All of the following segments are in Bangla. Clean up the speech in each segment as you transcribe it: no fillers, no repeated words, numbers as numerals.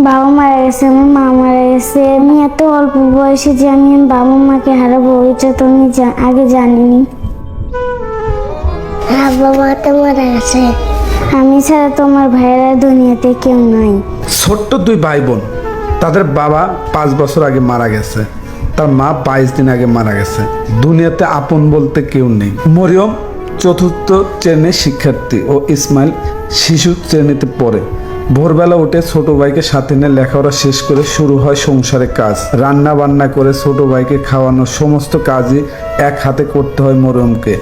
বাবা মারা গেছে, আমার মা মারা গেছে। আমি এত অল্প বয়সে যে আমি বাবা মাকে হারাবো এটা তো আমি আগে জানিনি। বাবা মা তো মারা গেছে, আমি ছাড়া তো আমার ভাইয়েরা দুনিয়াতে কেউ নাই। ছোট্ট দুই ভাই বোন, তাদের বাবা 5 বছর আগে মারা গেছে, তার মা 22 দিন আগে মারা গেছে। দুনিয়াতে আপন বলতে কেউ নেই। মরিয়ম চতুর্থ শ্রেণীর শিক্ষার্থী ও ইসমাইল শিশু শ্রেণীতে পড়ে। ভোরবেলা উঠে ছোট ভাইকে সাথে নিয়ে লেখাপড়া শেষ করে শুরু হয় সংসারের কাজ। রান্না বান্না করে ছোট ভাইকে খাওয়ানোর সমস্ত কাজই এক হাতে করতে হয় মরিয়মকে।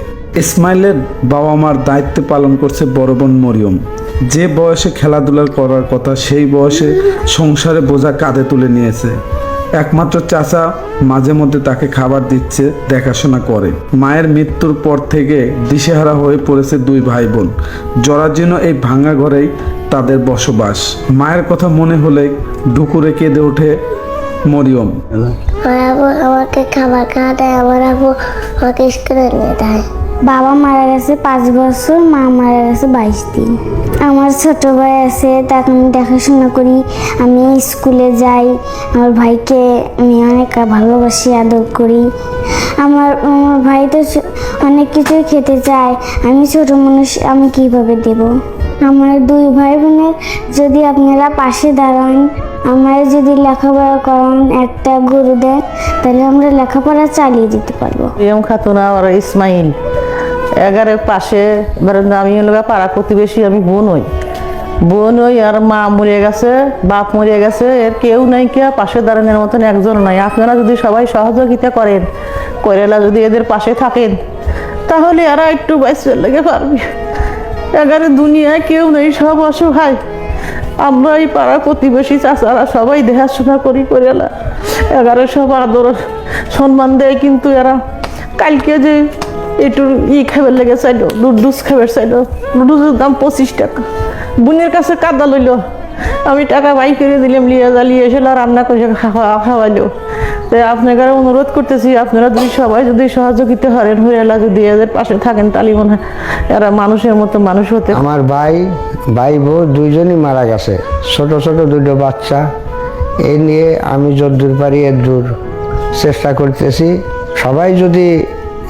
ইসমাইলের বাবা মার দায়িত্ব পালন করছে বড় বোন মরিয়ম। যে বয়সে খেলাধুলা করার কথা সেই বয়সে সংসারে বোঝা কাঁধে তুলে নিয়েছে। একমাত্র চাচা মাঝে মধ্যে তাকে খাবার দিচ্ছে, দেখাশোনা করে। মায়ের মৃত্যুর পর থেকে দিশেহারা হয়ে পড়েছে দুই ভাই বোন। জরাজীর্ণ এই ভাঙা ঘরেই তাদের বসবাস। মায়ের কথা মনে হলে ঢুকুরে কেঁদে ওঠে মরিয়ম। আমাকে খাবার খাওয়া দেয়, আমার আবু আমাকে স্কুলে নিয়ে দেয়। বাবা মারা গেছে 5 বছর, মা মারা গেছে 22 দিন। আমার ছোট ভাই আছে, তাকে আমি দেখাশোনা করি, আমি স্কুলে যাই। আমার ভাইকে আমি অনেক ভালোবাসি, আদর করি। আমার ভাই তো অনেক কিছু খেতে চায়, আমি ছোট মানুষ, আমি কিভাবে দেব? আমার 2 ভাই বোনের যদি আপনারা পাশে দাঁড়ান, আমার যদি লেখাপড়া করান, একটা গরু দেন, তাহলে আমরা লেখাপড়া চালিয়ে যেতে পারবো। মরিয়ম খাতুন আর ইসমাইল 11 পাশে, আমি হলো পাড়া প্রতিবেশী, আমি বোন হই আর মা মরে গেছে, বাপ মরে গেছে, এর কেউ নাই, কে পাশে দাঁড়ানোর মতন একজন নাই। আপনারা যদি সবাই সহযোগিতা করেন, করেলা যদি এদের পাশে থাকেন, তাহলে এরা একটু বাইসে লেগে পারবে। 11 দুনিয়ায় কেউ নেই, সব অসহায়। আমরা এই পাড়া প্রতিবেশী চাচারা সবাই দেখাশোনা করি, করেলা 11 সব আদর সম্মান দেয়। কিন্তু এরা কালকে যে একটু খাবার লেগে চাইলো, লুডুস খাবার চাইলো, লুডুসের দাম 25 টাকা। বোনের কাছে কাদা লইল, আমি টাকা বাই করে দিলাম, লিয়ে এসে রান্না করে খাওয়াইলো। তাই আপনাকে অনুরোধ করতেছি, আপনারা যদি সবাই যদি সহযোগিতা করেন, হইলা যদি এদের পাশে থাকেন, তাহলে মনে হয় এরা মানুষের মতো মানুষ হতে। আমার ভাই বউ দুইজনই মারা গেছে, ছোট ছোট 2টো বাচ্চা। এই নিয়ে আমি যতদূর পারি এদূর চেষ্টা করতেছি। সবাই যদি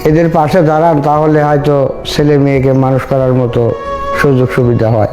এদের পাশে দাঁড়ান, তাহলে হয়তো ছেলে মেয়েকে মানুষ করার মতো সুযোগ সুবিধা হয়।